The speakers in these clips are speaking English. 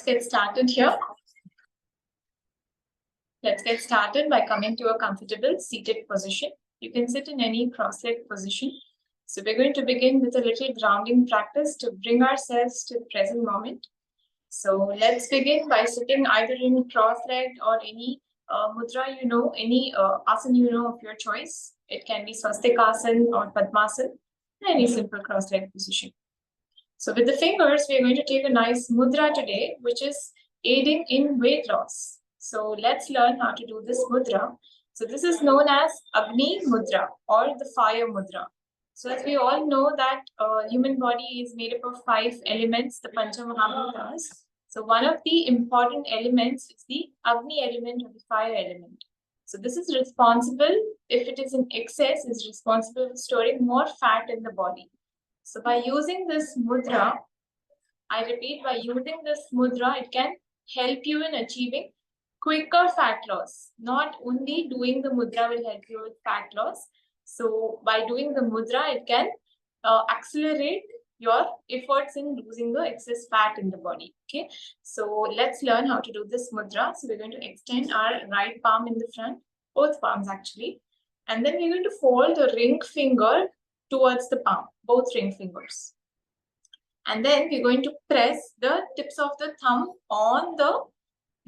let's get started here. Let's get started by coming to a comfortable seated position. You can sit in any cross-legged position. So we're going to begin with a little grounding practice to bring ourselves to the present moment. So let's begin by sitting either in cross-legged or any mudra any asana of your choice. It can be swastikasana or padmasana, any simple cross-legged position. So with the fingers, we're going to take a nice mudra today, which is aiding in weight loss. So let's learn how to do this mudra. So this is known as Agni Mudra or the fire mudra. So as we all know that human body is made up of 5 elements, the Pancha Mahabhutas. So one of the important elements is the Agni element or the fire element. So this is responsible, if it is in excess, is responsible for storing more fat in the body. So by using this mudra, I repeat, by using this mudra, it can help you in achieving quicker fat loss. Not only doing the mudra will help you with fat loss. So by doing the mudra, it can accelerate your efforts in losing the excess fat in the body. Okay. So let's learn how to do this mudra. So we're going to extend our right palm in the front, both palms actually. And then we're going to fold the ring finger towards the palm, both ring fingers. And then we're going to press the tips of the thumb on the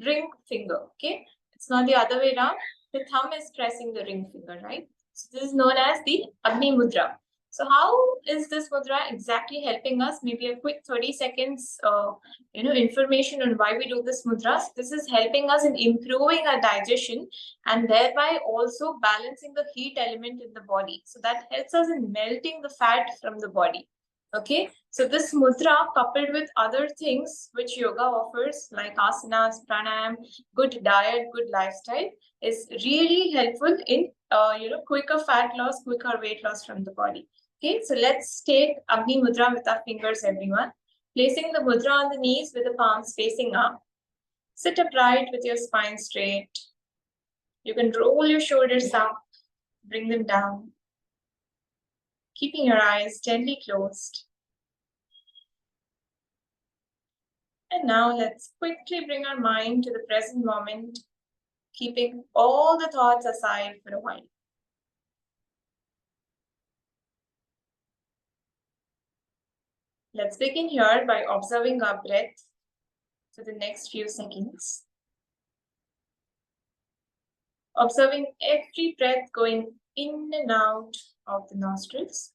ring finger, okay? It's not the other way around. The thumb is pressing the ring finger, right? So this is known as the Agni Mudra. So how is this mudra exactly helping us? Maybe a quick 30 seconds, information on why we do this mudra. So this is helping us in improving our digestion and thereby also balancing the heat element in the body. So that helps us in melting the fat from the body. Okay, so this mudra coupled with other things which yoga offers like asanas, pranayam, good diet, good lifestyle is really helpful in quicker fat loss, quicker weight loss from the body. Okay, so let's take Agni Mudra with our fingers, everyone. Placing the mudra on the knees with the palms facing up. Sit upright with your spine straight. You can roll your shoulders up, bring them down. Keeping your eyes gently closed. And now let's quickly bring our mind to the present moment, keeping all the thoughts aside for a while. Let's begin here by observing our breath for the next few seconds. Observing every breath going in and out of the nostrils.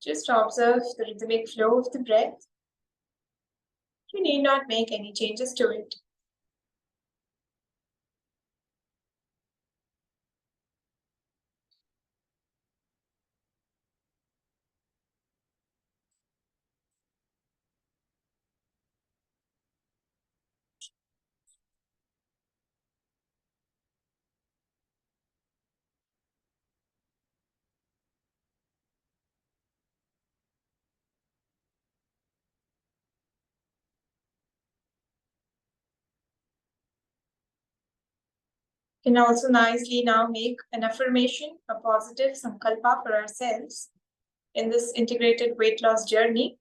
Just observe the rhythmic flow of the breath. You need not make any changes to it. You can also nicely now make an affirmation, a positive sankalpa for ourselves in this integrated weight loss journey.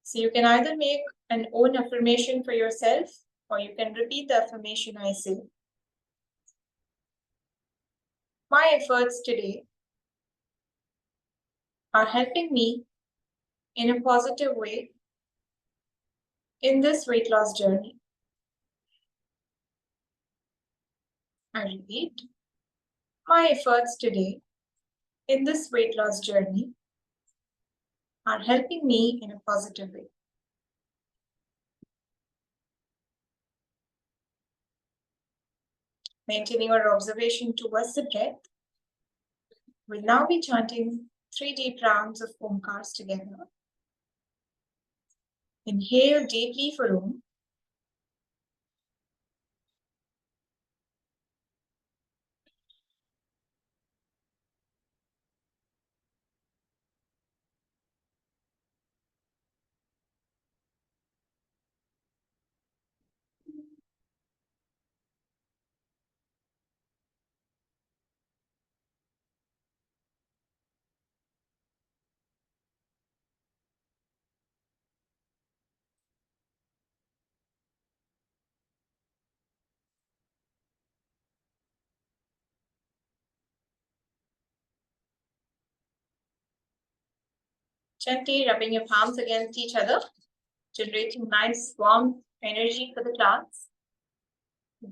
So you can either make an own affirmation for yourself or you can repeat the affirmation I say. My efforts today are helping me in a positive way in this weight loss journey. I repeat, my efforts today in this weight loss journey are helping me in a positive way. Maintaining our observation towards the breath, we'll now be chanting 3 deep rounds of Omkars together. Inhale deeply for Om. Gently rubbing your palms against each other, generating nice warm energy for the plants.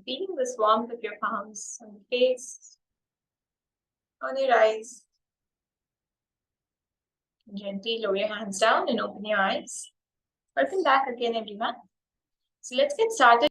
Feeling this warmth of your palms on the face, on your eyes. Gently lower your hands down and open your eyes. Welcome back again, everyone. So let's get started.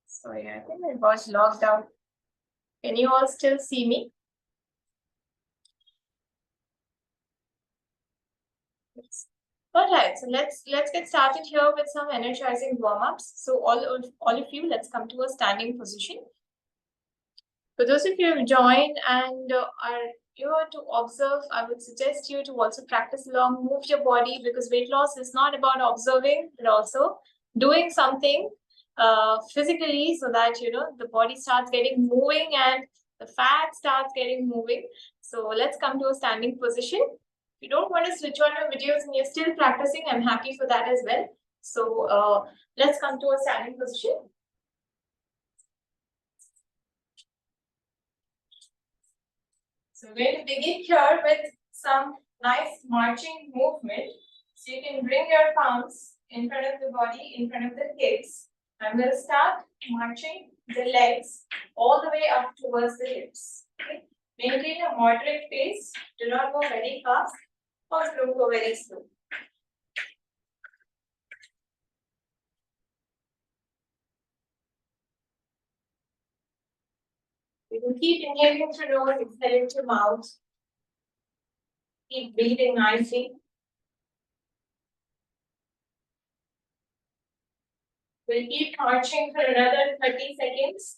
Sorry, I think I was logged out. Can you all still see me? Yes. All right, so let's get started here with some energizing warm-ups. So all of you, let's come to a standing position. For those of you who joined and are here to observe, I would suggest you to also practice along, move your body, because weight loss is not about observing, but also doing something physically, so that the body starts getting moving and the fat starts getting moving. So let's come to a standing position. If you don't want to switch on your videos and you're still practicing, I'm happy for that as well. So let's come to a standing position. So we're going to begin here with some nice marching movement. So you can bring your palms in front of the body, in front of the hips. I'm going to start marching the legs all the way up towards the hips. Okay? Maintain a moderate pace. Do not go very fast or don't go very slow. You can keep inhaling through nose, exhaling through mouth. Keep breathing nicely. We'll keep marching for another 30 seconds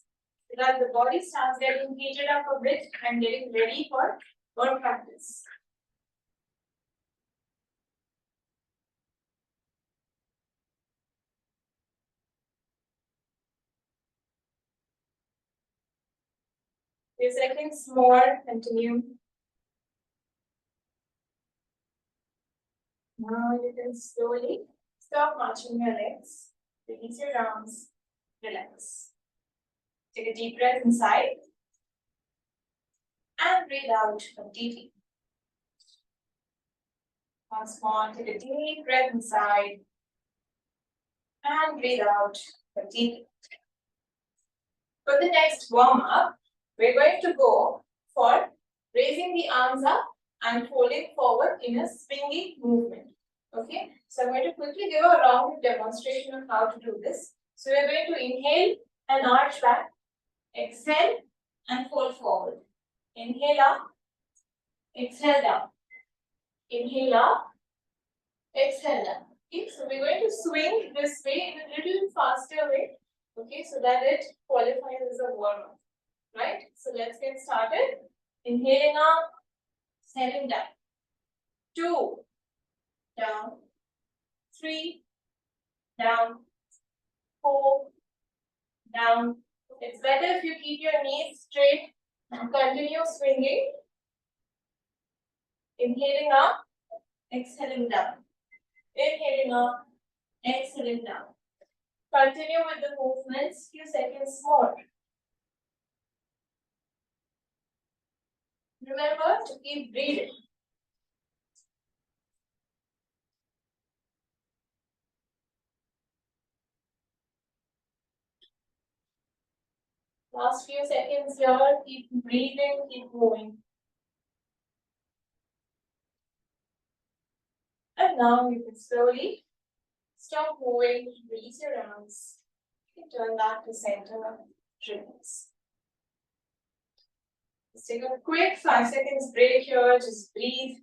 so that the body starts getting heated up a bit and getting ready for more practice. Few seconds more, continue. Now you can slowly stop marching your legs, release your arms, relax. Take a deep breath inside and breathe out completely. Once more, take a deep breath inside and breathe out completely. For the next warm-up, we're going to go for raising the arms up and folding forward in a swingy movement. Okay, so I'm going to quickly give a round demonstration of how to do this. So we're going to inhale and arch back, exhale and fold forward. Inhale up, exhale down. Inhale up, exhale down. Okay, so we're going to swing this way in a little faster way. Okay, so that it qualifies as a warm-up. Right? So let's get started. Inhaling up, exhaling down. 2, down. 3, down. 4, down. It's better if you keep your knees straight and continue swinging. Inhaling up, exhaling down. Inhaling up, exhaling down. Continue with the movements, few seconds more. Remember to keep breathing. Last few seconds here, keep breathing, keep moving. And now you can slowly stop moving, release your arms. You can turn that to center, relax. Let's take a quick 5 seconds break here, just breathe.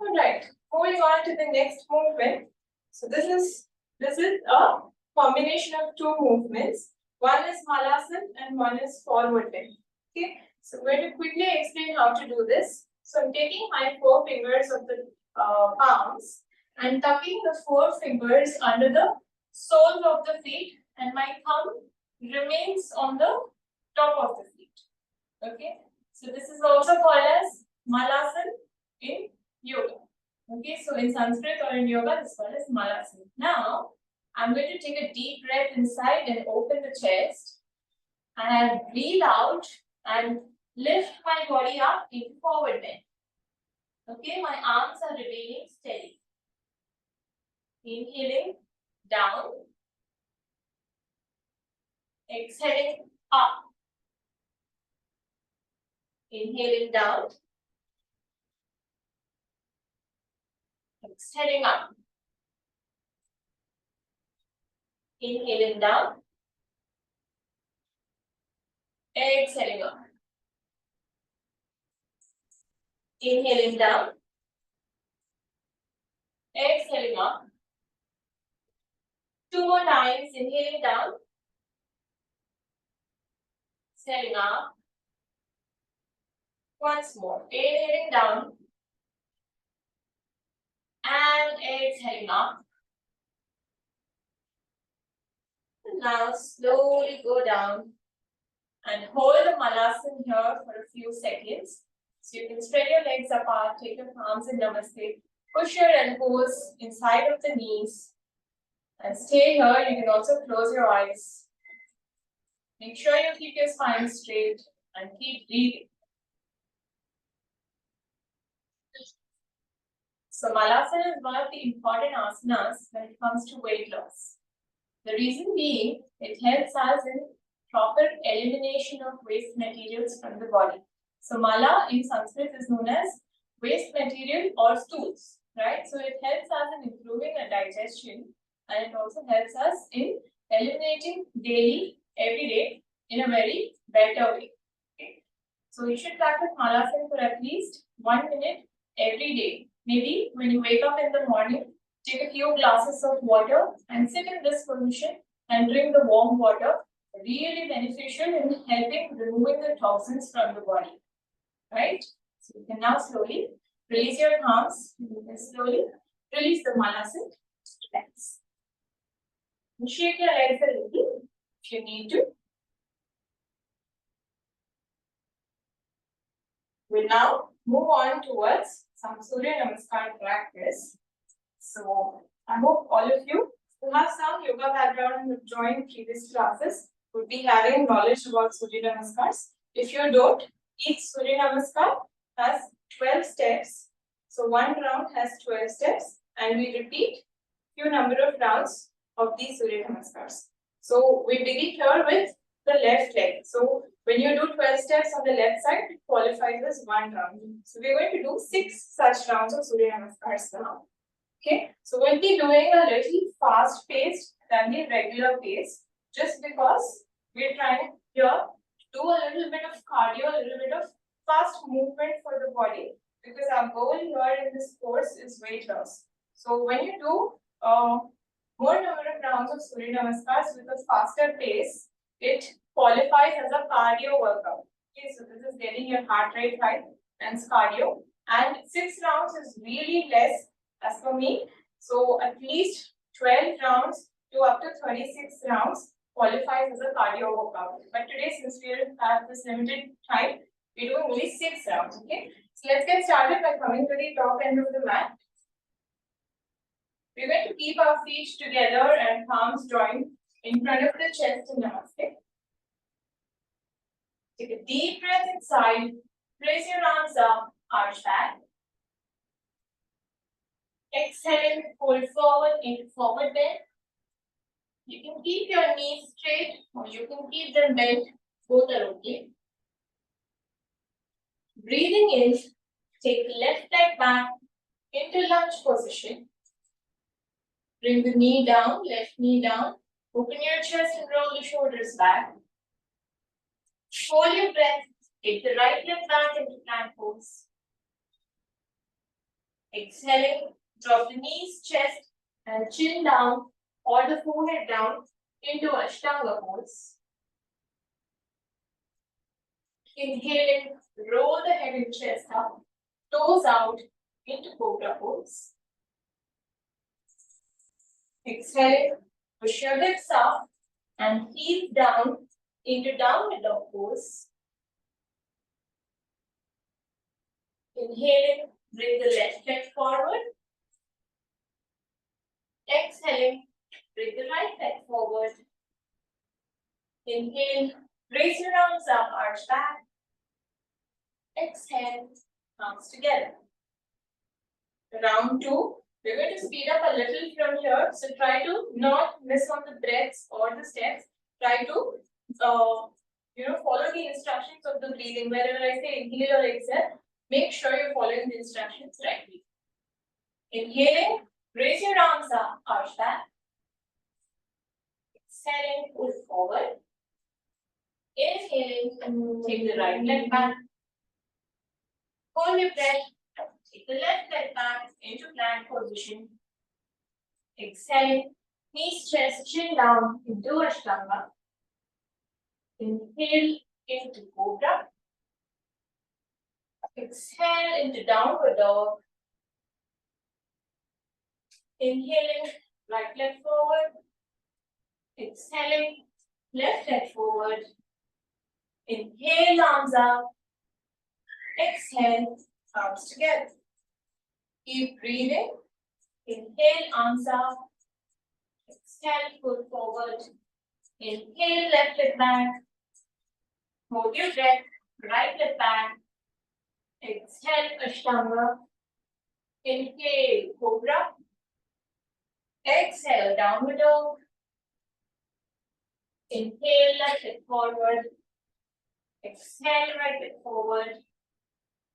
Alright, moving on to the next movement. So this is a combination of two movements. One is Halasana and one is forward bend. Okay, so we're going to quickly explain how to do this. So I'm taking my 4 fingers of the palms and tucking the 4 fingers under the soles of the feet, and my thumb remains on the top of the feet. Okay, so this is also called as Malasana in yoga. Okay, so in Sanskrit or in yoga, this is called as Malasana. Now, I'm going to take a deep breath inside and open the chest, and breathe out and lift my body up into forward bend. Okay, my arms are remaining steady. Inhaling down, exhaling up. Inhaling down, exhaling up. Inhaling down, exhaling up. Inhaling down, exhaling up. 2 more times, inhaling down, exhaling up. Once more, inhaling down and exhaling up. And now slowly go down and hold the Malasana here for a few seconds. So you can spread your legs apart, take your palms in Namaste, push your elbows inside of the knees and stay here. You can also close your eyes. Make sure you keep your spine straight and keep breathing. So Malasana is one of the important asanas when it comes to weight loss. The reason being, it helps us in proper elimination of waste materials from the body. So Mala in Sanskrit is known as waste material or stools, right? So it helps us in improving the digestion, and it also helps us in eliminating daily, every day in a very better way. Okay? So you should practice Malasana for at least 1 minute every day. Maybe when you wake up in the morning, take a few glasses of water and sit in this position and drink the warm water. Really beneficial in helping removing the toxins from the body. Right? So you can now slowly release your palms. You can slowly release the Malasana. Relax. And shake your legs a little if you need to. We'll now move on towards some Surya Namaskar practice. So I hope all of you who have some yoga background and have joined previous classes would be having knowledge about Surya Namaskars. If you don't, each Surya Namaskar has 12 steps. So one round has 12 steps, and we repeat few number of rounds of these Surya Namaskars. So we begin here with the left leg. So when you do 12 steps on the left side, it qualifies as one round. So we're going to do 6 such rounds of Surya Namaskars now. Okay, so we'll be doing a little fast paced than the regular pace, just because we're trying here to do a little bit of cardio, a little bit of fast movement for the body, because our goal here in this course is weight loss. So when you do more number of rounds of Surya Namaskars with a faster pace, it qualifies as a cardio workout. Okay, so this is getting your heart rate high and cardio, and 6 rounds is really less as for me. So at least 12 rounds to up to 36 rounds qualifies as a cardio workout. But today, since we have this limited time, we're doing only 6 rounds. Okay, so let's get started by coming to the top end of the mat. We're going to keep our feet together and palms joined in front of the chest in Namaste. Take a deep breath inside. Place your arms up, arch back. Exhale, fold forward into forward bend. You can keep your knees straight or you can keep them bent. Both are okay. Breathing in, take the left leg back into lunge position. Bring the knee down, left knee down. Open your chest and roll the shoulders back. Hold your breath. Take the right leg back into plank pose. Exhaling, drop the knees, chest, and chin down, or the forehead down into Ashtanga pose. Inhaling, roll the head and chest up, toes out into cobra pose. Exhaling, push your hips up and heels down into downward dog pose. Inhaling, bring the left leg forward. Exhaling, bring the right leg forward. Inhale, raise your arms up, arch back. Exhale, arms together. Round 2, we're going to speed up a little from here. So try to not miss on the breaths or the steps. Try to follow the instructions of the breathing. Whenever I say inhale or exhale, make sure you're following the instructions rightly. Inhaling, raise your arms up, arch back. Exhaling, pull forward. Inhaling, take the right leg back. Hold your breath. Take the left leg back into plank position. Exhaling, knees, chest, chin down into Ashtanga. Inhale into Cobra. Exhale into Downward Dog. Inhaling, right leg forward. Exhaling, left leg forward. Inhale, arms up. Exhale, arms together. Keep breathing. Inhale, arms up. Exhale, pull forward. Inhale, left leg back. Hold your breath. Right leg back. Exhale, Ashtanga. Inhale, Cobra. Exhale, Downward Dog. Inhale, left leg forward. Exhale, right leg forward.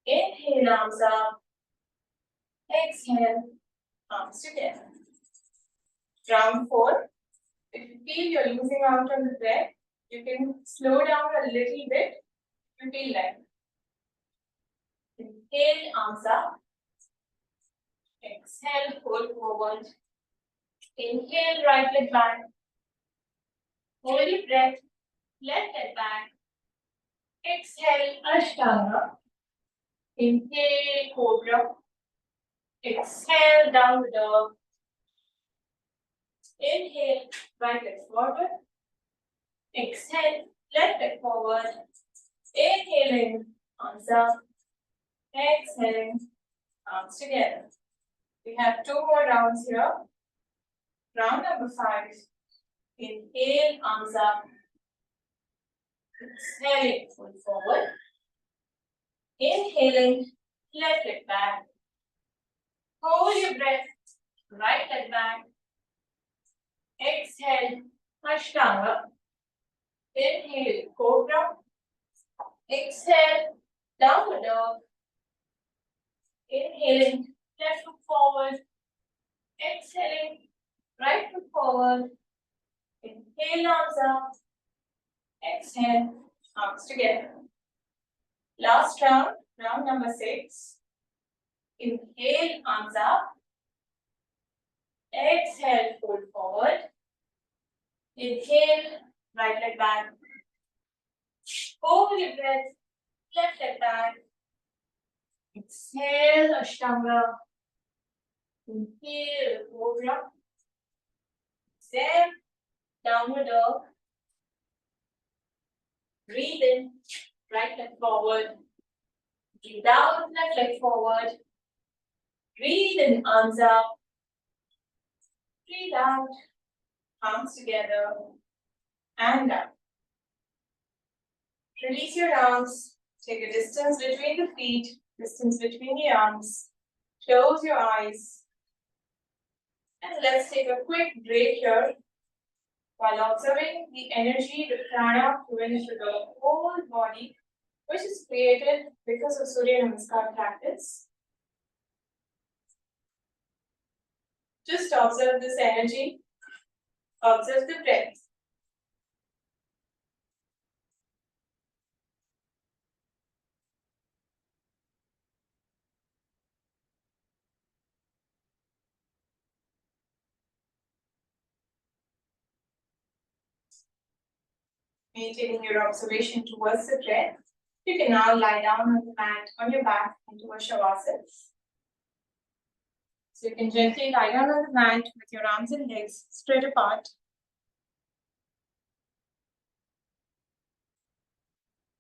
Inhale, arms up. Exhale, arms together. Round 4. If you feel you're losing out on the breath, you can slow down a little bit. You feel like. Inhale, arms up. Exhale, pull forward. Inhale, right leg back. Hold your breath. Left leg back. Exhale, Ashtanga. Inhale, Cobra. Exhale, Downward Dog. Inhale, right leg forward. Exhale, left leg forward. Inhaling, arms up. Exhaling, arms together. We have 2 more rounds here. Round number 5. Inhale, arms up. Exhaling, pull forward. Inhaling, left leg back. Hold your breath. Right leg back. Exhale, Ashtanga. Inhale, Cobra. Exhale, Downward Dog. Inhaling, left foot forward. Exhaling, right foot forward. Inhale, arms up. Exhale, arms together. Last round, round number 6. Inhale, arms up. Exhale, fold forward. Inhale, right leg back. Hold your breath, left leg back. Exhale, Ashtanga. Inhale, Cobra. Exhale, Downward Dog. Breathe in, right leg forward. Breathe out, left leg forward. Breathe in, arms up. Breathe out, arms together. And up. Release your arms. Take a distance between the feet, distance between the arms. Close your eyes. And let's take a quick break here while observing the energy, the prana flowing into the whole body, which is created because of Surya Namaskar practice. Just observe this energy. Observe the breath. Maintaining your observation towards the breath. You can now lie down on the mat on your back into a shavasana. So you can gently lie down on the mat with your arms and legs straight apart.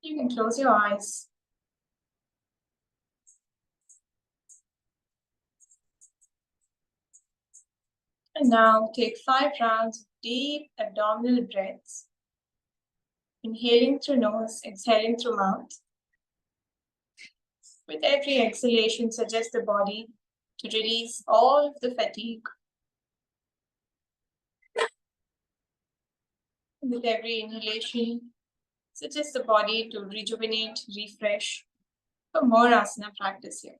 You can close your eyes. And now take 5 rounds of deep abdominal breaths. Inhaling through nose, exhaling through mouth. With every exhalation, suggest the body to release all of the fatigue. With every inhalation, suggest the body to rejuvenate, refresh for more asana practice here.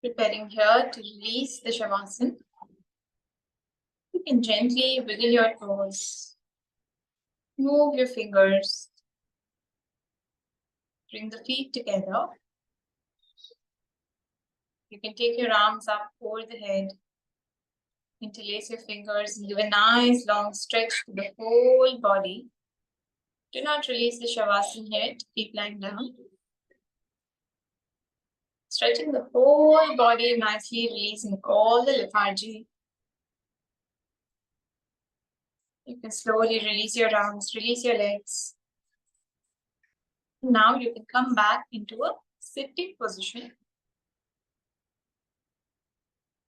Preparing here to release the shavasana. You can gently wiggle your toes. Move your fingers. Bring the feet together. You can take your arms up over the head. Interlace your fingers and give a nice long stretch to the whole body. Do not release the shavasana yet. Keep lying down. Stretching the whole body nicely, releasing all the lethargy. You can slowly release your arms, release your legs. Now you can come back into a sitting position.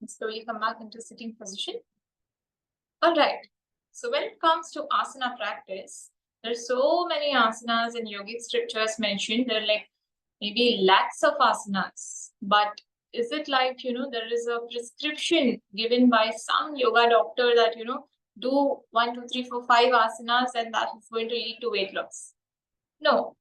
And slowly come back into sitting position. All right. So when it comes to asana practice, there's so many asanas and yogic scriptures mentioned. There are like maybe lakhs of asanas. But is it like, there is a prescription given by some yoga doctor that, do 1, 2, 3, 4, 5 asanas and that is going to lead to weight loss? No.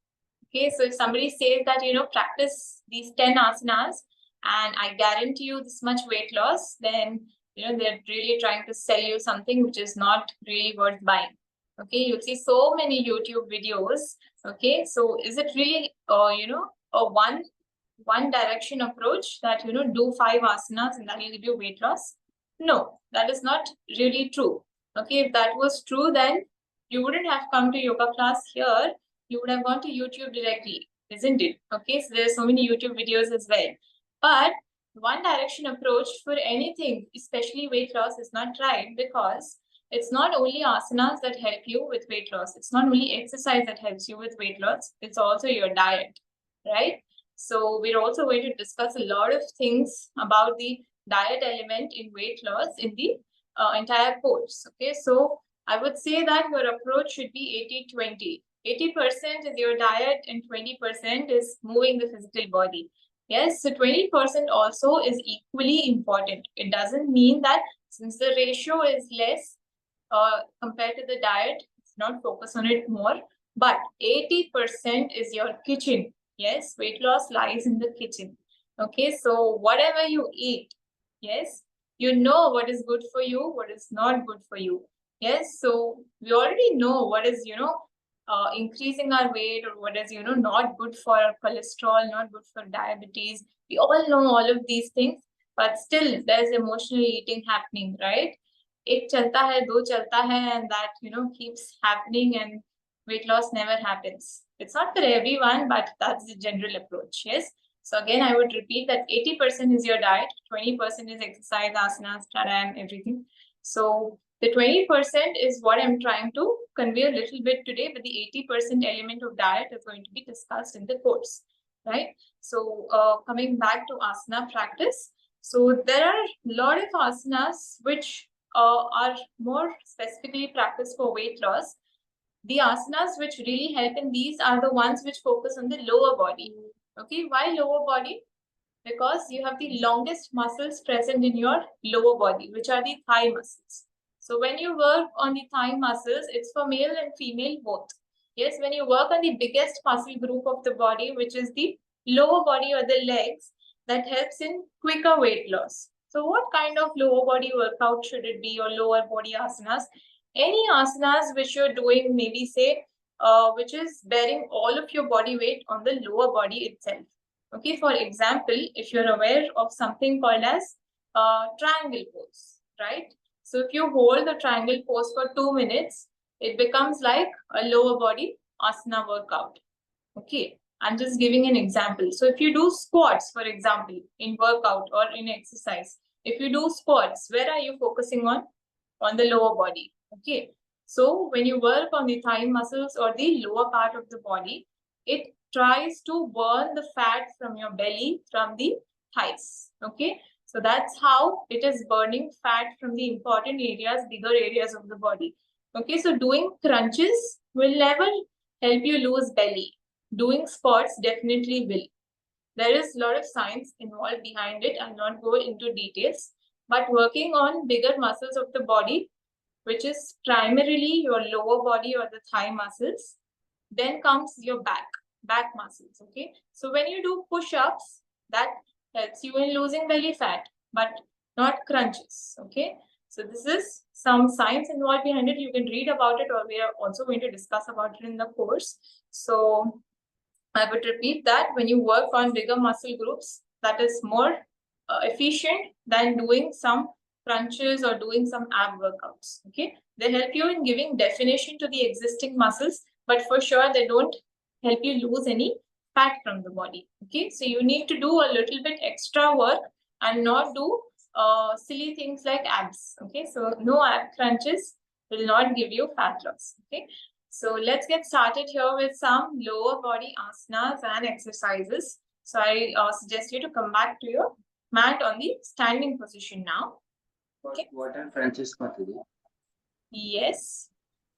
Okay, so if somebody says that, practice these 10 asanas and I guarantee you this much weight loss, then, they're really trying to sell you something which is not really worth buying. Okay, you'll see so many YouTube videos. Okay, so is it really, a one direction approach that, do 5 asanas and that will give you weight loss? No, that is not really true. Okay, if that was true, then you wouldn't have come to yoga class here. You would have gone to YouTube directly, isn't it? Okay, so there are so many YouTube videos as well. But one direction approach for anything, especially weight loss, is not right, because it's not only asanas that help you with weight loss. It's not only exercise that helps you with weight loss. It's also your diet, right? So we're also going to discuss a lot of things about the diet element in weight loss in the entire course. Okay, so I would say that your approach should be 80-20. 80% is your diet and 20% is moving the physical body. Yes, so 20% also is equally important. It doesn't mean that since the ratio is less compared to the diet, it's not focus on it more, but 80% is your kitchen. Yes, weight loss lies in the kitchen. Okay, so whatever you eat, yes, you know what is good for you, what is not good for you. Yes, so we already know what is, increasing our weight, or what is, not good for our cholesterol, not good for diabetes. We all know all of these things, but still there's emotional eating happening, right? एक चलता है, दो चलता है, and that, keeps happening, and weight loss never happens. It's not for everyone, but that's the general approach. Yes. So again, I would repeat that 80% is your diet, 20% is exercise, asanas, pranayam, everything. So the 20% is what I'm trying to convey a little bit today, but the 80% element of diet is going to be discussed in the course, right? So coming back to asana practice. So there are a lot of asanas which are more specifically practiced for weight loss. The asanas which really help in these are the ones which focus on the lower body. Okay, why lower body? Because you have the longest muscles present in your lower body, which are the thigh muscles. So when you work on the thigh muscles, it's for male and female both. Yes, when you work on the biggest muscle group of the body, which is the lower body or the legs, that helps in quicker weight loss. So what kind of lower body workout should it be, or lower body asanas? Any asanas which you're doing, maybe say, which is bearing all of your body weight on the lower body itself. Okay, for example, if you're aware of something called as triangle pose, right? So if you hold the triangle pose for 2 minutes, it becomes like a lower body asana workout. Okay, I'm just giving an example. So if you do squats, for example, in workout or in exercise, if you do squats, where are you focusing on? On the lower body. Okay, so when you work on the thigh muscles or the lower part of the body, it tries to burn the fat from your belly, from the thighs. Okay, so that's how it is burning fat from the important areas, bigger areas of the body. Okay, so doing crunches will never help you lose belly. Doing squats definitely will. There is a lot of science involved behind it. I'll not go into details, but working on bigger muscles of the body, which is primarily your lower body or the thigh muscles, then comes your back muscles. Okay, so when you do push-ups, that helps you in losing belly fat, but not crunches. Okay, so this is some science involved behind it. You can read about it, or we are also going to discuss about it in the course. So I would repeat that when you work on bigger muscle groups, that is more efficient than doing some crunches or doing some ab workouts. Okay, they help you in giving definition to the existing muscles, but for sure they don't help you lose any fat from the body. Okay, so you need to do a little bit extra work and not do silly things like abs. Okay, so no ab crunches will not give you fat loss. Okay. So let's get started here with some lower body asanas and exercises. So I suggest you to come back to your mat on the standing position now. Okay. What are crunches, Mataji? Yes.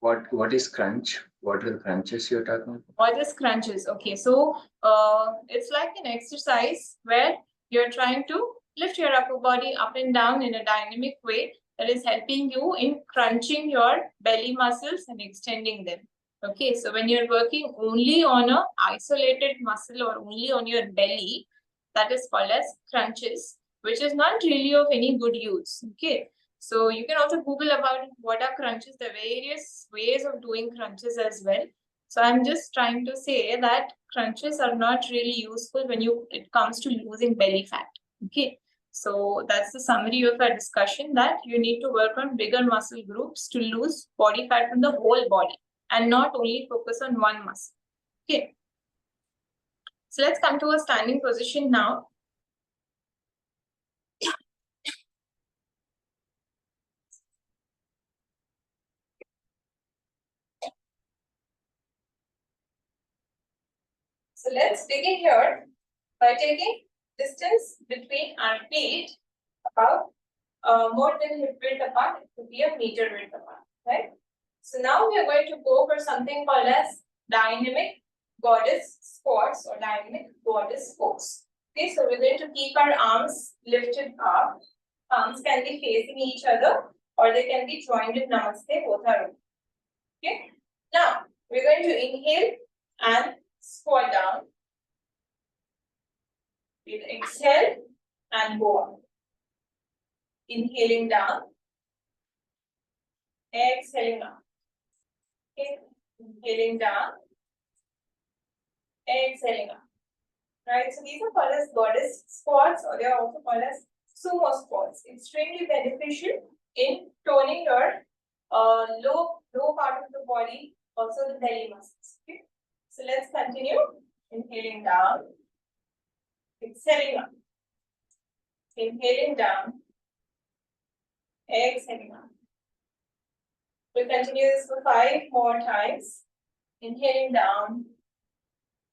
What is crunch? What are the crunches you're talking about? What is crunches? Okay, so it's like an exercise where you're trying to lift your upper body up and down in a dynamic way that is helping you in crunching your belly muscles and extending them. Okay, so when you're working only on a isolated muscle or only on your belly, that is called as crunches, which is not really of any good use. Okay, so you can also Google about what are crunches, the various ways of doing crunches as well. So I'm just trying to say that crunches are not really useful when it comes to losing belly fat. Okay, so that's the summary of our discussion, that you need to work on bigger muscle groups to lose body fat from the whole body and not only focus on one muscle. Okay, so let's come to a standing position now. So let's begin here by taking distance between our feet about more than hip width apart. It could be a meter width apart, right? So now we are going to go for something called as dynamic goddess squats or dynamic goddess pose. Okay, so we're going to keep our arms lifted up. Palms can be facing each other or they can be joined in namaste, both are okay. Okay, now we're going to inhale and squat down. We'll exhale and go up. Inhaling down, exhaling up. Okay. Inhaling down, exhaling up. Right, so these are called as goddess squats, or they are also called as sumo squats. Extremely beneficial in toning your low part of the body, also the belly muscles. Okay? So let's continue. Inhaling down, exhaling up. Inhaling down, exhaling up. We'll continue this for 5 more times. Inhaling down,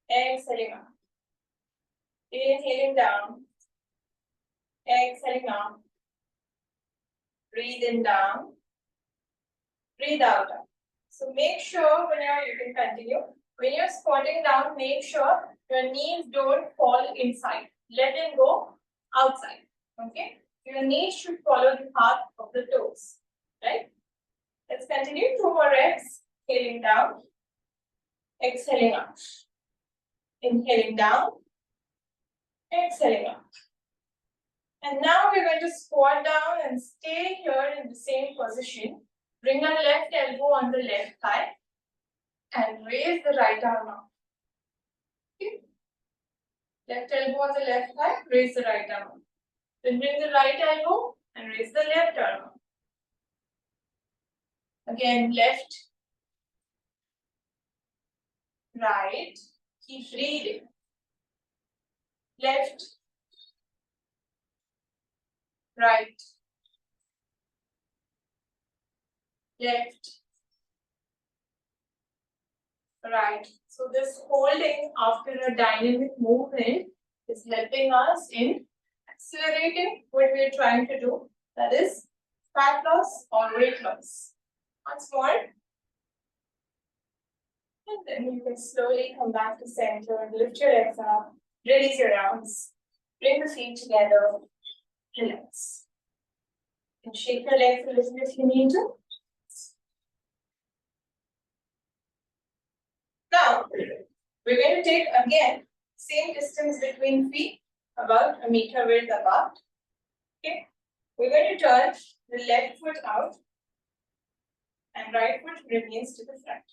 exhaling up. Inhaling down, exhaling up. Breathe in down, breathe out. So make sure whenever you can continue. When you're squatting down, make sure your knees don't fall inside. Let them go outside. Okay? Your knees should follow the path of the toes. Right? Let's continue. 2 more reps. Inhaling down, exhaling up. Inhaling down, exhaling up. And now we're going to squat down and stay here in the same position. Bring our left elbow on the left thigh and raise the right arm up. Okay. Left elbow on the left thigh, raise the right arm up. Then bring the right elbow and raise the left arm up. Again, left, right, keep breathing. Left, right, left, right. So this holding after a dynamic movement is helping us in accelerating what we are trying to do. That is fat loss or weight loss. Once more. And then you can slowly come back to center and lift your legs up. Release your arms. Bring the feet together. Relax. And shake your legs a little if you need to. Now, we're going to take again same distance between feet, about a meter width apart. Okay. We're going to turn the left foot out and right foot remains to the front.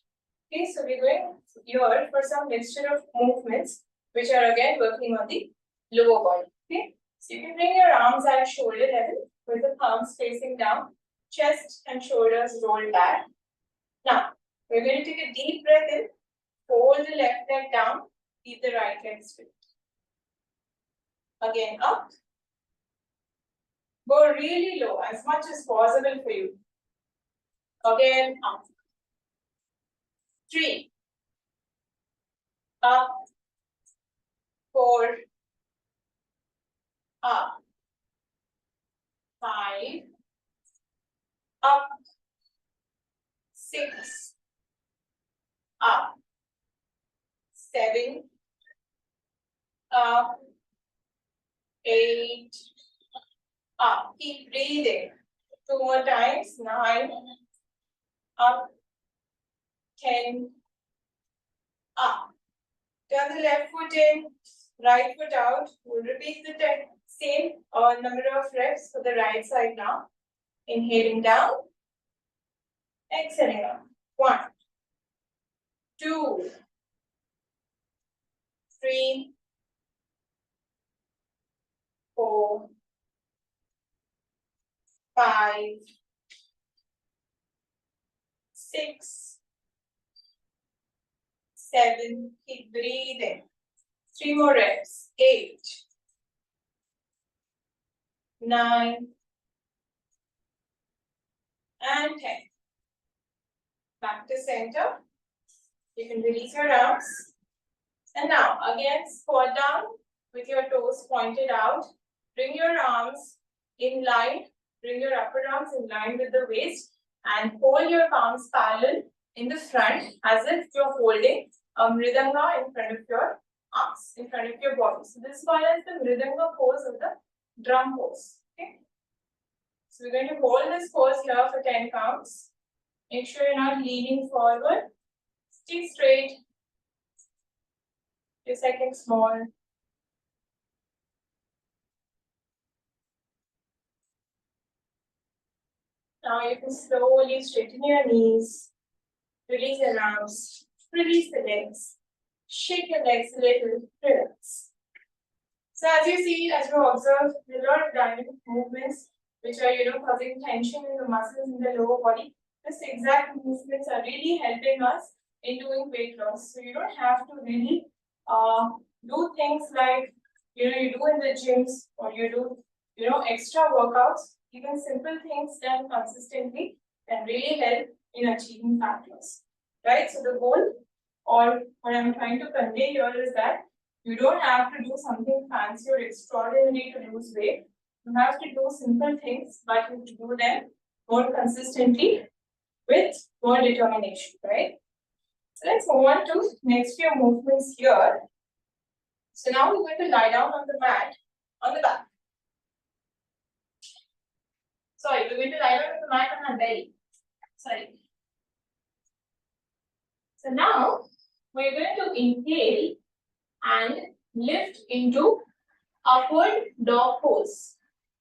Okay, so we're going here for some mixture of movements which are again working on the lower body. Okay, so you can bring your arms at shoulder level with the palms facing down, chest and shoulders rolled back. Now, we're going to take a deep breath in, hold the left leg down, keep the right leg straight. Again, up. Go really low, as much as possible for you. Again, up. 3. Up. 4. Up. 5. Up. 6. Up. 7. Up. 8. Up. Keep breathing. 2 more times. 9. Up. 10. Up. Turn the left foot in, right foot out. We'll repeat the same number of reps for the right side now. Inhaling down. Exhaling up. 1. 2. 3. 4. 5. 6. 7. Keep breathing. 3 more reps. 8. 9. And 10. Back to center. You can release your arms. And now again squat down with your toes pointed out. Bring your arms in line. Bring your upper arms in line with the waist and hold your palms parallel in the front as if you're holding a mridanga in front of your arms, in front of your body. So this is called as the mridanga pose or the drum pose. Okay. So we're going to hold this pose here for 10 counts. Make sure you're not leaning forward. Stay straight. 2 seconds more. Now you can slowly straighten your knees. Release your arms. Release the legs. Shake your legs a little. Relax. So as you see, as you observe, there are a lot of dynamic movements which are, causing tension in the muscles in the lower body. These exact movements are really helping us in doing weight loss. So you don't have to really do things like you do in the gyms, or you do extra workouts. Even simple things done consistently can really help in achieving fat loss, right? So the goal, or what I'm trying to convey here, is that you don't have to do something fancy or extraordinary to lose weight. You have to do simple things, but you have to do them more consistently with more determination, right? So let's move on to next few movements here. So now we're going to lie down on the mat on the back. Sorry, we're going to lie down on the mat on our belly. Sorry. So now we're going to inhale and lift into upward dog pose.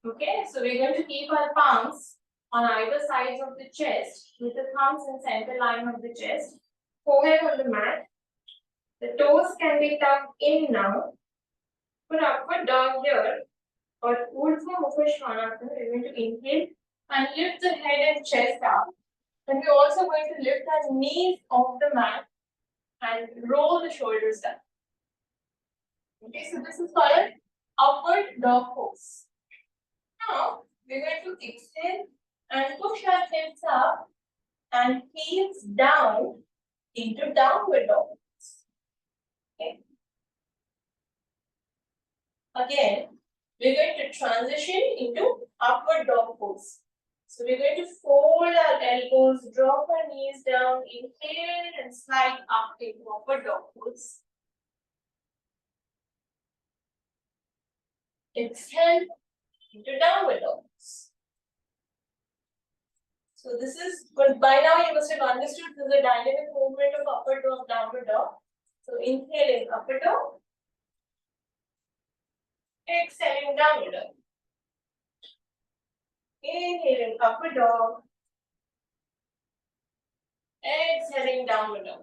Okay, so we're going to keep our palms on either sides of the chest with the thumbs in center line of the chest, forehead on the mat. The toes can be tucked in now. Put upward dog here, or Urdhva Mukha Svanasana. We're going to inhale and lift the head and chest up. And we're also going to lift our knees off the mat and roll the shoulders down. Okay, so this is called upward dog pose. Now we're going to exhale and push our hips up and heels down into downward dog pose. Okay. Again, we're going to transition into upward dog pose. So we're going to fold our elbows, drop our knees down, inhale and slide up into upward dog pose. Exhale into downward dog pose. So this is, but by now you must have understood this is a dynamic movement of upward dog, downward dog. So inhaling upward dog, exhaling downward dog. Inhaling upward dog, exhaling downward dog.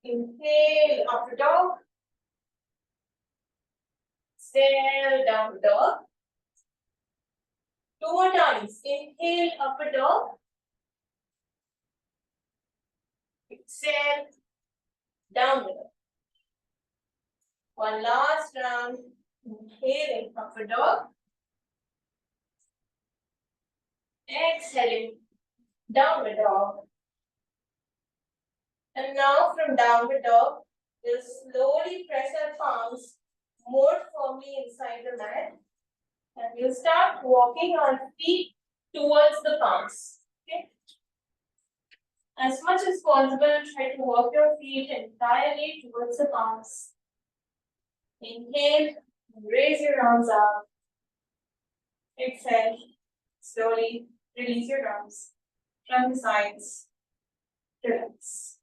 Inhale upward dog, exhale downward dog. Two more times. Inhale upward dog, exhale downward dog. One last round. Inhaling upward dog, exhaling downward dog. And now from downward dog, we'll slowly press our palms more firmly inside the mat. And we'll start walking our feet towards the palms. Okay? As much as possible, try to walk your feet entirely towards the palms. Inhale, raise your arms up. Exhale, slowly release your arms from the sides. Relax.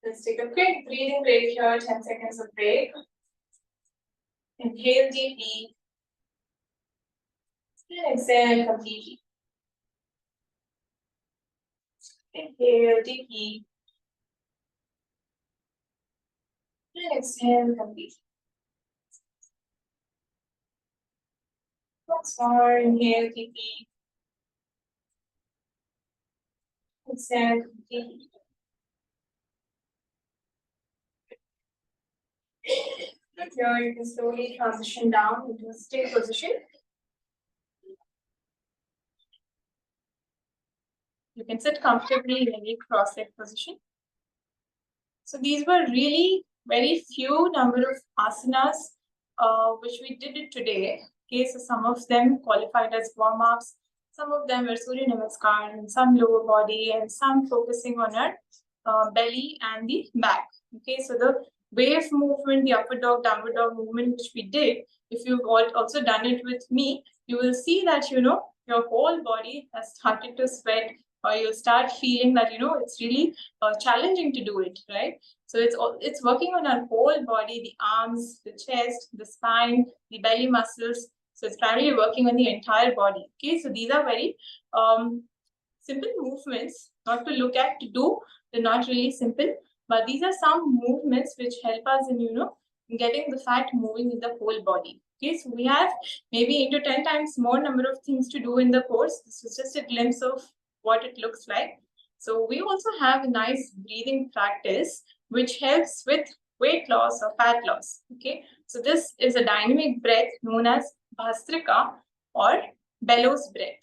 Let's take a quick breathing break here, 10 seconds of break. Inhale deeply. And exhale completely. Inhale deeply. And exhale completely. Once more, inhale deeply. Exhale completely. Here you can slowly transition down into a still position. You can sit comfortably in any cross-legged position. So these were really very few number of asanas which we did it today. Okay, so some of them qualified as warm-ups, some of them were Surya Namaskar, and some lower body, and some focusing on our belly and the back. Okay, so the wave movement, the upward dog, downward dog movement which we did, if you've also done it with me, you will see that your whole body has started to sweat, or you'll start feeling that it's really challenging to do it, right? So it's working on our whole body, the arms, the chest, the spine, the belly muscles. So it's primarily working on the entire body. Okay, so these are very simple movements, not to look at, to do. They're not really simple, but these are some movements which help us in getting the fat moving in the whole body. Okay, so we have maybe into 10 times more number of things to do in the course. This is just a glimpse of what it looks like. So we also have a nice breathing practice which helps with weight loss or fat loss. Okay, so this is a dynamic breath known as Bhastrika or bellows breath.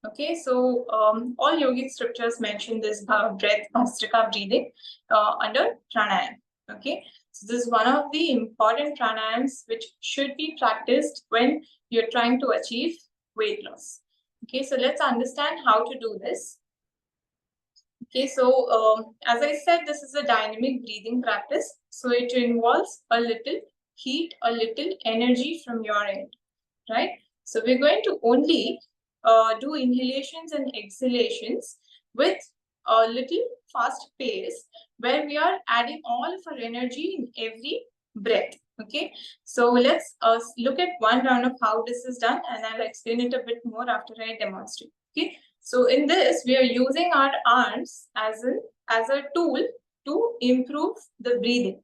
Okay, so all yogic scriptures mention this breath, Bhastrika breathing under pranayama. Okay, so this is one of the important pranayams which should be practiced when you're trying to achieve weight loss. Okay, so let's understand how to do this. Okay, so as I said, this is a dynamic breathing practice. So it involves a little heat, a little energy from your end, right? So we're going to only do inhalations and exhalations with a little fast pace where we are adding all of our energy in every breath. Okay, so let's look at one round of how this is done, and I'll explain it a bit more after I demonstrate. Okay, so in this we are using our arms as a tool to improve the breathing.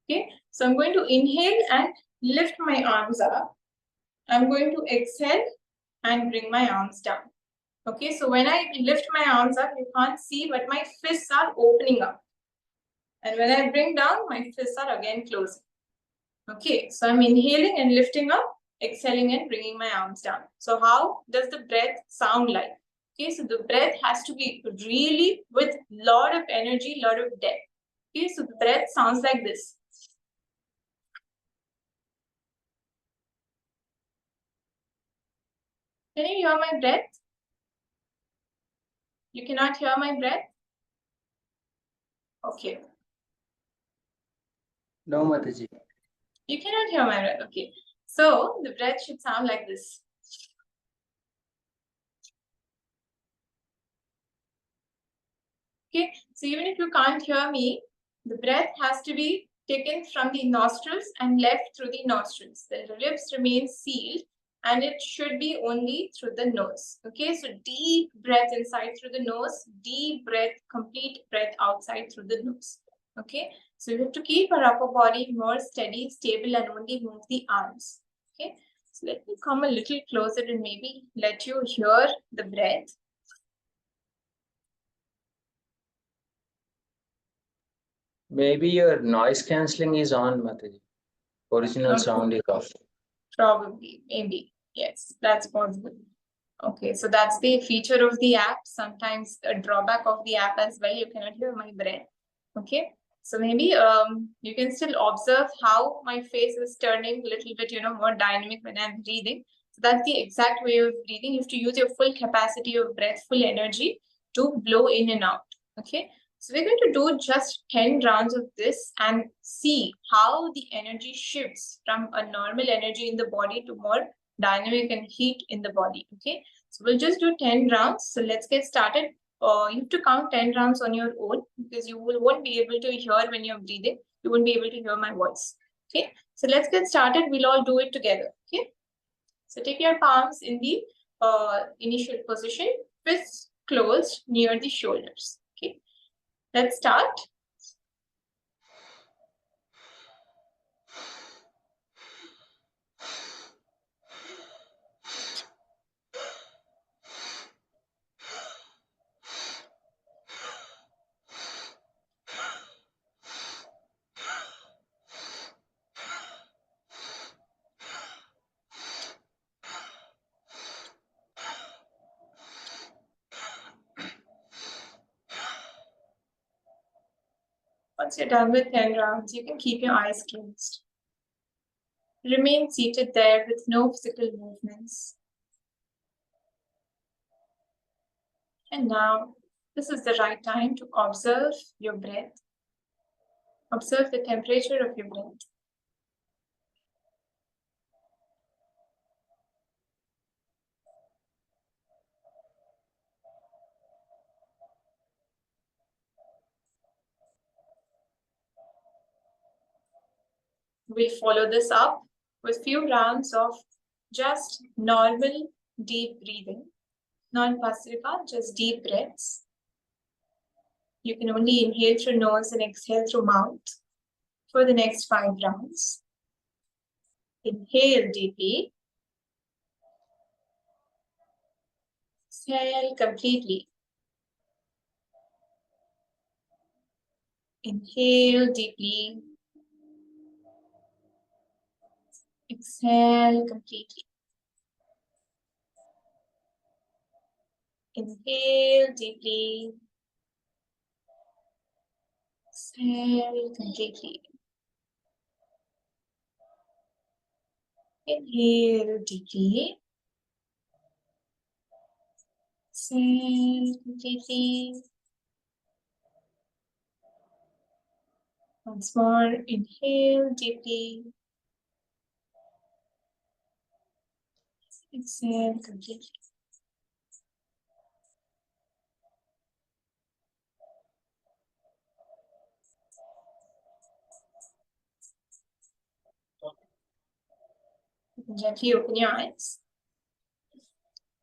Okay, so I'm going to inhale and lift my arms up. I'm going to exhale and bring my arms down. Okay, so when I lift my arms up, you can't see, but my fists are opening up. And when I bring down, my fists are again closing. Okay, so I'm inhaling and lifting up, exhaling and bringing my arms down. So how does the breath sound like? Okay, so the breath has to be really with lot of energy, lot of depth. Okay, so the breath sounds like this. Can you hear my breath? You cannot hear my breath? Okay. No, Mataji. You cannot hear my breath. Okay. So the breath should sound like this. Okay. So even if you can't hear me, the breath has to be taken from the nostrils and left through the nostrils. The lips remain sealed and it should be only through the nose. Okay. So deep breath inside through the nose, deep breath, complete breath outside through the nose. Okay. So we have to keep our upper body more steady, stable, and only move the arms. Okay. So let me come a little closer and maybe let you hear the breath. Maybe your noise cancelling is on, Mataji. Original Okay. sound is off. Probably, maybe. Yes, that's possible. Okay, so that's the feature of the app. Sometimes a drawback of the app as well. You cannot hear my breath. Okay, so maybe you can still observe how my face is turning a little bit, more dynamic when I'm breathing. So that's the exact way of breathing. You have to use your full capacity of breath, full energy to blow in and out. Okay, so we're going to do just 10 rounds of this and see how the energy shifts from a normal energy in the body to more dynamic and heat in the body. Okay, so we'll just do 10 rounds. So let's get started. You have to count 10 rounds on your own because you won't be able to hear when you're breathing. You won't be able to hear my voice. Okay, so let's get started. We'll all do it together. Okay, so take your palms in the initial position, fists closed near the shoulders. Okay, let's start. Once you're done with 10 rounds, you can keep your eyes closed. Remain seated there with no physical movements. And now, this is the right time to observe your breath. Observe the temperature of your breath. We'll follow this up with few rounds of just normal deep breathing. Non-Bhastrika, just deep breaths. You can only inhale through nose and exhale through mouth for the next 5 rounds. Inhale deeply. Exhale completely. Inhale deeply. Exhale completely. Inhale deeply. Exhale completely. Inhale deeply. Exhale completely. Once more, inhale deeply. Exhale completely. Gently open your eyes.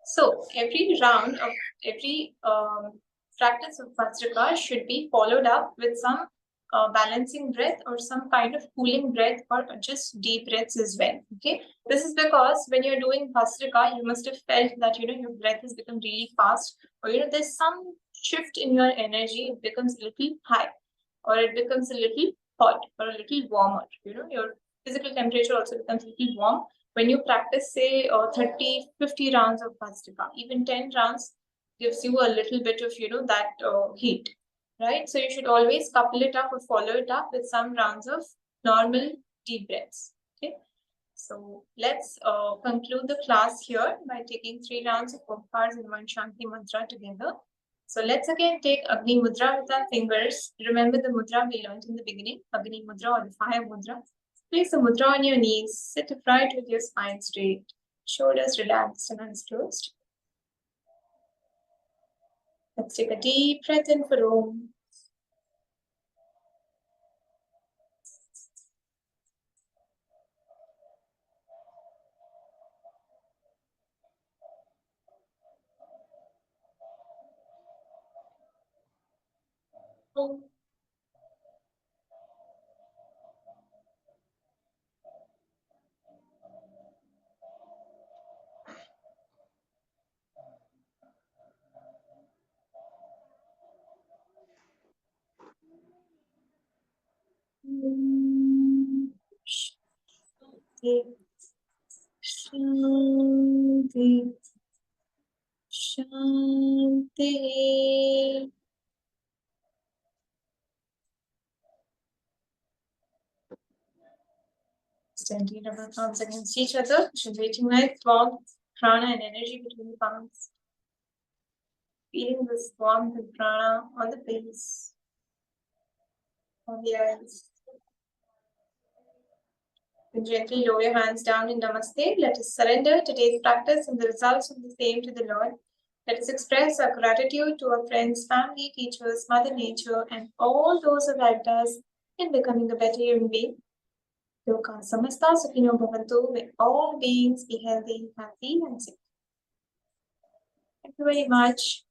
So every round of every practice of Vajraka should be followed up with some balancing breath or some kind of cooling breath or just deep breaths as well. Okay, this is because when you're doing Vajraka, you must have felt that your breath has become really fast, or there's some shift in your energy. It becomes a little high, or it becomes a little hot, or a little warmer. Your physical temperature also becomes a little warm when you practice, say, 30, 50 rounds of Bhastrika. Even 10 rounds gives you a little bit of, that heat, right? So you should always couple it up or follow it up with some rounds of normal deep breaths, okay? So let's conclude the class here by taking 3 rounds of Omkars and 1 Shanti mantra together. So let's again take Agni Mudra with our fingers. Remember the mudra we learned in the beginning, Agni Mudra or the fire mudra. Place the mudra on your knees, sit upright with your spine straight, shoulders relaxed and eyes closed. Let's take a deep breath in for Om. Om. Shanti. Shanti. Gently rub our palms against each other, generating nice warmth, prana and energy between the palms. Feeling this warmth and prana on the face, on the eyes. Then gently lower your hands down in Namaste. Let us surrender today's practice and the results of the same to the Lord. Let us express our gratitude to our friends, family, teachers, Mother Nature, and all those who helped us in becoming a better human being. Loka samasta sukhino bhavantu. May all beings be healthy, happy, and safe. Thank you very much.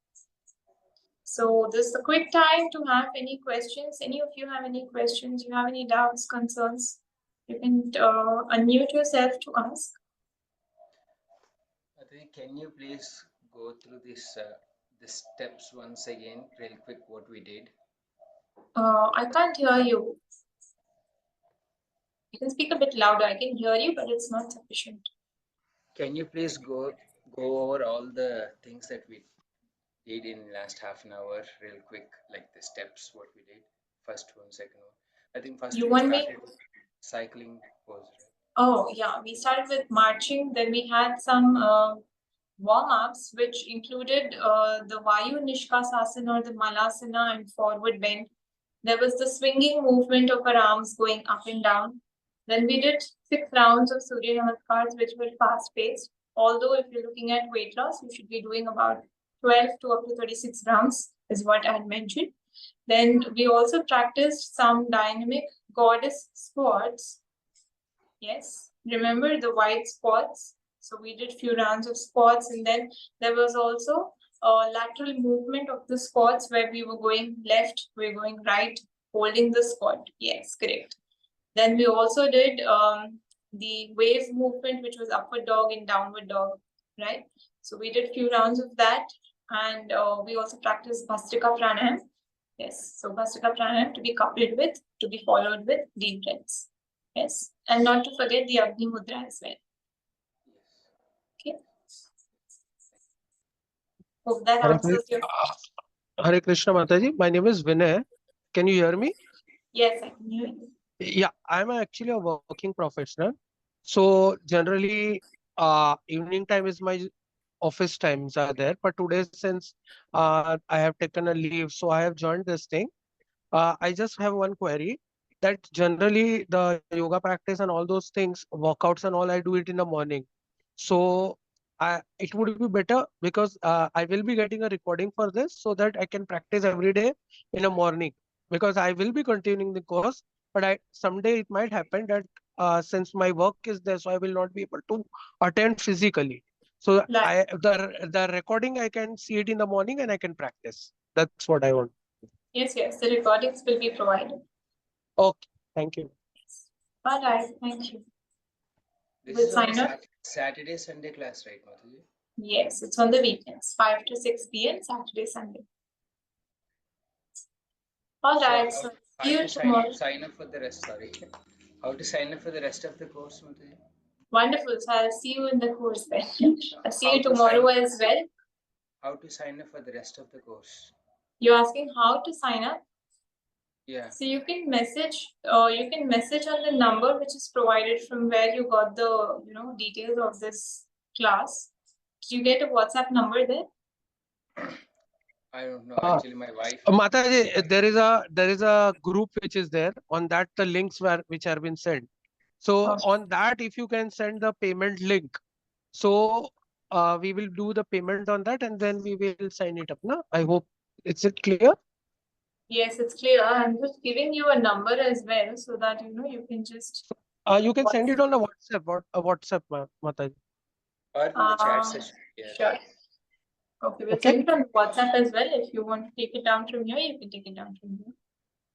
So this is a quick time to have any questions. Any of you have any questions? You have any doubts, concerns? You can unmute yourself to ask. Mataji, can you please go through this the steps once again, real quick, what we did? I can't hear you. You can speak a bit louder. I can hear you, but it's not sufficient. Can you please go over all the things that we did in last half an hour, real quick, like the steps, what we did, first one, second one. I think first You we want me? started with cycling pose, right? Oh yeah, we started with marching. Then we had some warm-ups, which included the Vayu Nishkasasana or the Malasana and forward bend. There was the swinging movement of our arms going up and down. Then we did 6 rounds of Surya Namaskars, which were fast-paced. Although if you're looking at weight loss, you should be doing about 12 to up to 36 rounds, is what I had mentioned. Then we also practiced some dynamic goddess squats. Yes, remember the white squats? So we did few rounds of squats, and then there was also a lateral movement of the squats where we were going left, we were going right, holding the squat. Yes, correct. Then we also did the wave movement, which was upward dog and downward dog, right? So we did few rounds of that, and we also practiced Bhastrika Pranayam. Yes, so Bhastrika Pranayam to be coupled with, to be followed with deep breaths. Yes, and not to forget the Agni Mudra as well. Okay. Hope that answers your question. Hare Krishna Mataji, my name is Vinay. Can you hear me? Yes, I can hear you. Yeah, I'm actually a working professional. So generally, evening time is my office times are there. But today, since I have taken a leave, so I have joined this thing. I just have one query that generally the yoga practice and all those things, workouts and all, I do it in the morning. So it would be better because I will be getting a recording for this so that I can practice every day in the morning, because I will be continuing the course. But someday it might happen that since my work is there, so I will not be able to attend physically. So Like, the recording I can see it in the morning and I can practice. That's what I want. yes, the recordings will be provided. Okay, thank you. All right, thank you. This We'll is on sign the off. Saturday, Sunday class, right, Mataji? Yes, it's on the weekends, 5 to 6 p.m. Saturday, Sunday. All right, so how see you to tomorrow. sign up for the rest? Sorry, how to sign up for the rest of the course, Mataji? Wonderful. So I'll see you in the course then. I'll see How you to tomorrow sign- as well. How to sign up for the rest of the course? You're asking how to sign up? Yeah. So you can message on the number which is provided from where you got the details of this class. Do you get a WhatsApp number there? I don't know. Actually, my wife. Mataji, there is a group which is there. On that, the links which have been sent. So Okay. on that, if you can send the payment link, so we will do the payment on that and then we will sign it up. No, I hope. Is it clear? Yes, it's clear. I'm just giving you a number as well so that you can just. You can send it on a WhatsApp, Mataji. Or in the chat session. Yeah. Sure. Okay, we'll Okay. send it on WhatsApp as well. If you want to take it down from here, you can take it down from here.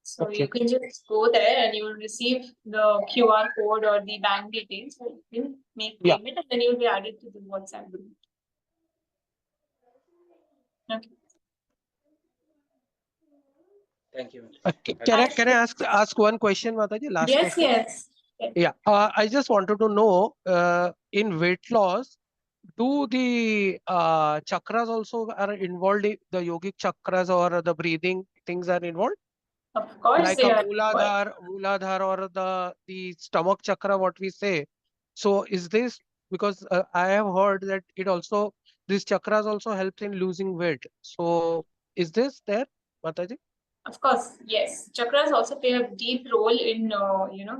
So Okay. you can just go there and you will receive the QR code or the bank details. So you can make payment and then you'll be added to the WhatsApp group. Okay. Thank you. Can I ask one question, Mataji? Last Yes, question. yes. Yeah. I just wanted to know in weight loss, do the chakras also are involved in the yogic chakras, or the breathing things are involved? Of course Like they a are. Mooladhar or the stomach chakra, what we say. So is this because I have heard that these chakras also helps in losing weight. So is this there, Mataji? Of course, yes. Chakras also play a deep role in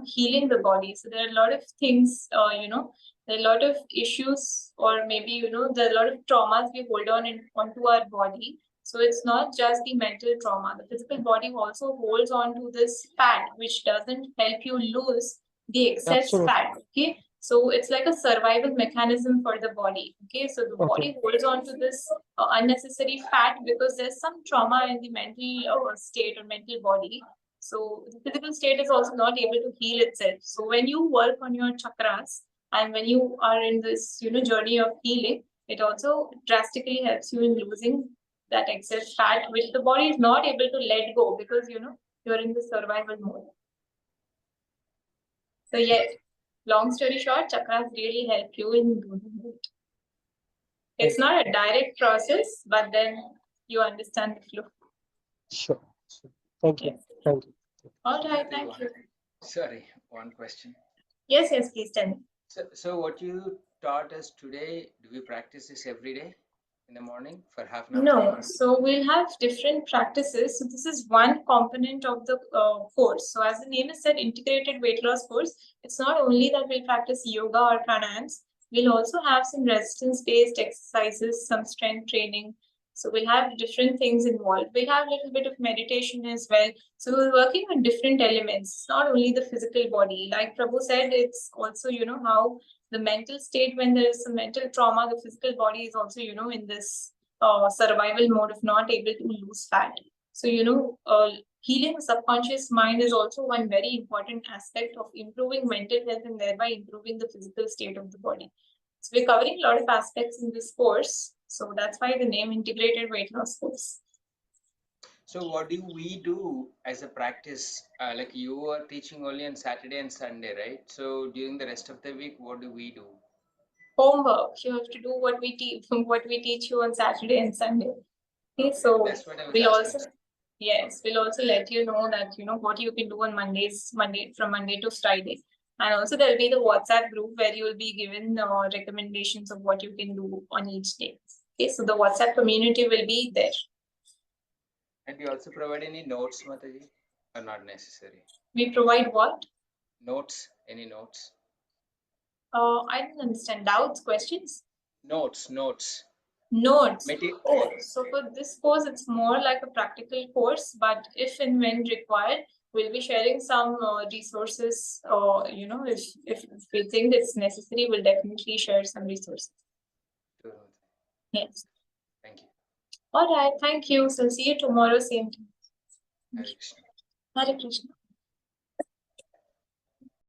healing the body. So there are a lot of things, there are a lot of issues, or maybe there are a lot of traumas we hold onto our body. So it's not just the mental trauma. The physical body also holds on to this fat, which doesn't help you lose the excess Absolutely. fat. Okay. So it's like a survival mechanism for the body. Okay. So the body holds on to this unnecessary fat because there's some trauma in the mental state or mental body. So the physical state is also not able to heal itself. So when you work on your chakras and when you are in this journey of healing, it also drastically helps you in losing that excess fat, which the body is not able to let go because you're in the survival mode. So yes, long story short, chakras really help you in losing weight. It's not a direct process, but then you understand the flow. Sure. Thank you. Yes. Thank you. All right, thank you. Sorry, one question. Yes, please tell me. So what you taught us today, do we practice this every day in the morning for half an hour? No, so we'll have different practices. So this is one component of the course. So as the name is said, integrated weight loss course, it's not only that we'll practice yoga or pranayams, we'll also have some resistance-based exercises, some strength training. So we'll have different things involved. We'll have a little bit of meditation as well. So we're working on different elements. It's not only the physical body. Like Prabhu said, it's also, how the mental state, when there is some mental trauma, the physical body is also, in this survival mode of not able to lose fat. So, Healing the subconscious mind is also one very important aspect of improving mental health and thereby improving the physical state of the body. So we're covering a lot of aspects in this course. So that's why the name Integrated Weight Loss Course. So what do we do as a practice? Like you are teaching only on Saturday and Sunday, right? So during the rest of the week, what do we do? Homework. You have to do what we teach what we teach you on Saturday and Sunday. Okay, so That's what I was we'll asking. also we'll also let you know that what you can do on from Monday to Friday. And also there'll be the WhatsApp group where you will be given recommendations of what you can do on each day. Okay, so the WhatsApp community will be there. And we also provide any notes, Mataji, or not necessary? We provide what? Notes, any notes? I don't understand. Doubts, questions? Notes. Notes. Yeah. So for this course, it's more like a practical course, but if and when required, we'll be sharing some resources, or if we think it's necessary, we'll definitely share some resources. Sure. Yes. Thank you. All right. Thank you. So see you tomorrow, same time. Hare Krishna. Hare Krishna.